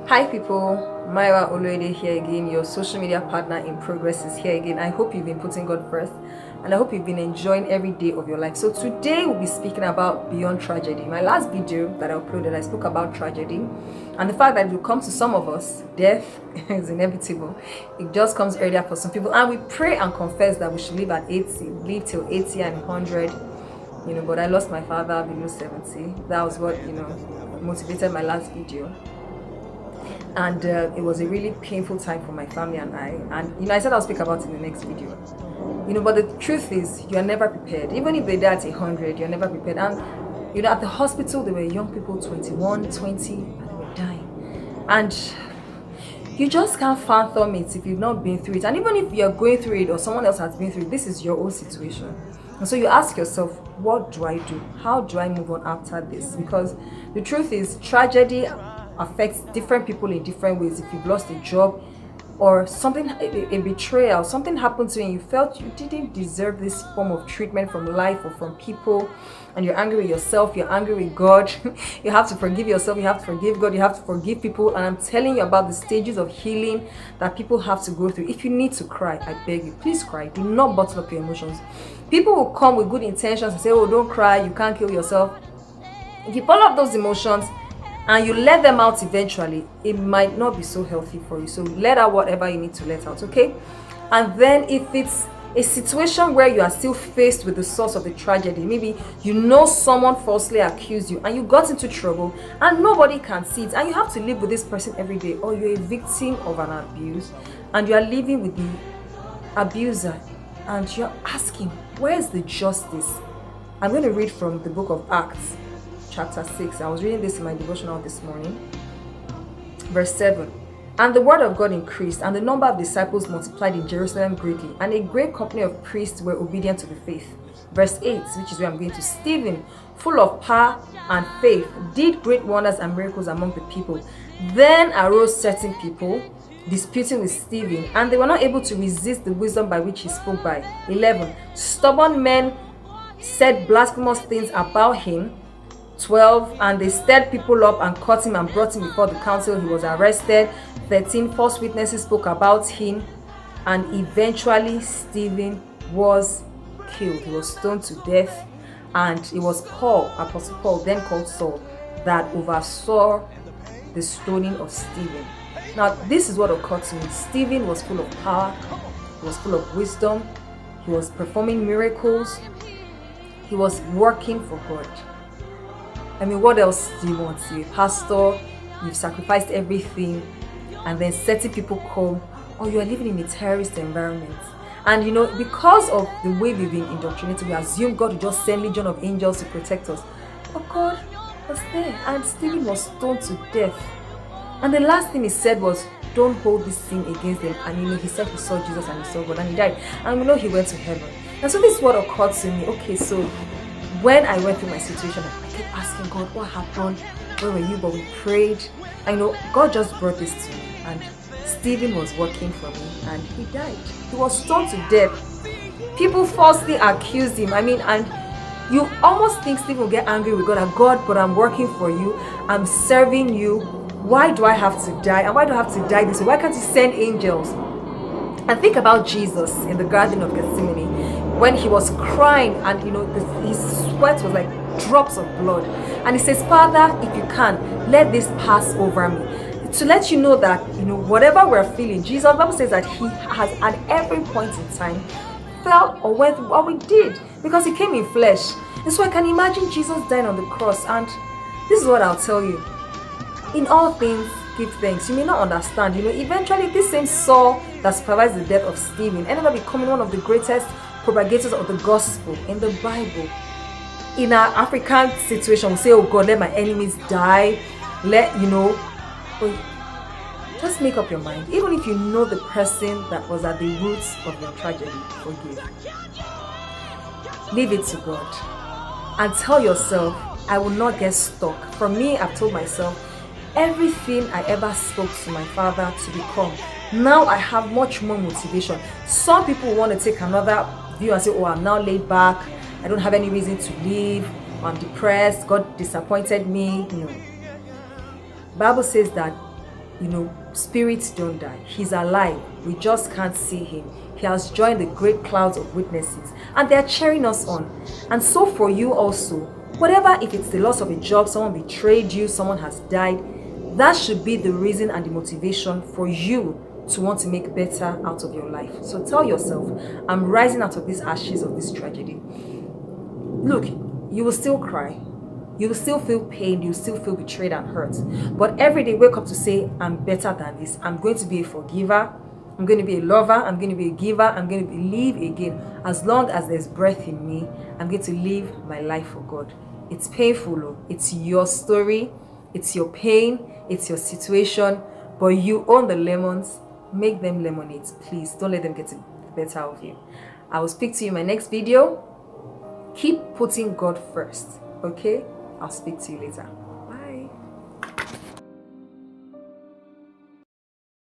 Hi people, Myra Oloede here again. Your social media partner in progress is here again. I hope you've been putting God first and I hope you've been enjoying every day of your life. So today we'll be speaking about beyond tragedy. My last video that I uploaded, I spoke about tragedy and the fact that it will come to some of us. Death is inevitable. It just comes earlier for some people, and we pray and confess that we should live at 80, live till 80 and 100. But I lost my father below 70. That was what motivated my last video. And it was a really painful time for my family and I said I'll speak about it in the next video. But the truth is, you're never prepared. Even if they die at 100, you're never prepared. And at the hospital there were young people, 21, 20, and they were dying, and you just can't fathom it if you've not been through it. And even if you're going through it or someone else has been through it, this is your own situation. And so you ask yourself, what do I do? How do I move on after this? Because the truth is, tragedy affects different people in different ways. If you've lost a job or something, a betrayal, something happened to you and you felt you didn't deserve this form of treatment from life or from people, and you're angry with yourself, you're angry with God. You have to forgive yourself, you have to forgive God, you have to forgive people. And I'm telling you about the stages of healing that people have to go through. If you need to cry, I beg you, please cry. Do not bottle up your emotions. People will come with good intentions and say, oh, don't cry, you can't kill yourself. If you bottle up those emotions and you let them out eventually, it might not be so healthy for you. So let out whatever you need to let out, okay? And then if it's a situation where you are still faced with the source of the tragedy, maybe someone falsely accused you and you got into trouble and nobody can see it, and you have to live with this person every day, or you're a victim of an abuse and you are living with the abuser and you're asking, where's the justice? I'm going to read from the book of Acts chapter 6. I was reading this in my devotional this morning. Verse 7. And the word of God increased, and the number of disciples multiplied in Jerusalem greatly, and a great company of priests were obedient to the faith. Verse 8, which is where I'm going to. Stephen, full of power and faith, did great wonders and miracles among the people. Then arose certain people, disputing with Stephen, and they were not able to resist the wisdom by which he spoke by. 11. Stubborn men said blasphemous things about him. 12. And they stirred people up and caught him and brought him before the council. He was arrested. 13. False witnesses spoke about him, and eventually Stephen was killed. He was stoned to death, and it was Paul, Apostle Paul, then called Saul, that oversaw the stoning of Stephen. Now, this is what occurred to me. Stephen was full of power, he was full of wisdom, he was performing miracles, he was working for God. I mean, what else do you want? You're a pastor, you've sacrificed everything, and then certain people come, or you are living in a terrorist environment. And because of the way we've been indoctrinated, we assume God will just send legion of angels to protect us. But God was there, and Stephen was stoned to death. And the last thing he said was, don't hold this sin against them. And he said he saw Jesus and he saw God, and he died. And he went to heaven. And so this is what occurred to me. Okay, so when I went through my situation, I kept asking God, what happened? Where were you? But we prayed. I know God just brought this to me, and Stephen was working for me, and he died. He was stoned to death. People falsely accused him. And you almost think Stephen will get angry with God, and God, but I'm working for you. I'm serving you. Why do I have to die? And why do I have to die this way? Why can't he send angels? And think about Jesus in the Garden of Gethsemane when he was crying, and his sweat was like drops of blood, and he says, Father, if you can, let this pass over me, to let you know that whatever we're feeling, Jesus, the Bible says that he has at every point in time felt or went through what we did, because he came in flesh. And so I can imagine Jesus dying on the cross. And this is what I'll tell you: in all things give thanks. You may not understand. Eventually this same Saul that supervised the death of Stephen ended up becoming one of the greatest propagators of the gospel in the Bible. In our African situation, we say, oh God, let my enemies die. Just make up your mind. Even if you know the person that was at the roots of your tragedy, forgive. Leave it to God. And tell yourself, I will not get stuck. For me, I've told myself, everything I ever spoke to my father to become, now I have much more motivation. Some people want to take another view and say, oh, I'm now laid back, I don't have any reason to live, I'm depressed, God disappointed me. Bible says that spirits don't die. He's alive. We just can't see him. He has joined the great clouds of witnesses, and they are cheering us on. And so for you also, whatever, if it's the loss of a job, someone betrayed you, someone has died, that should be the reason and the motivation for you to want to make better out of your life. So tell yourself, I'm rising out of these ashes of this tragedy. Look, you will still cry. You will still feel pain. You will still feel betrayed and hurt. But every day, wake up to say, I'm better than this. I'm going to be a forgiver. I'm going to be a lover. I'm going to be a giver. I'm going to believe again. As long as there's breath in me, I'm going to live my life for God. It's painful. It's your story. It's your pain. It's your situation. But you own the lemons. Make them lemonades. Please don't let them get the better of you. I will speak to you in my next video. Keep putting God first. Okay? I'll speak to you later.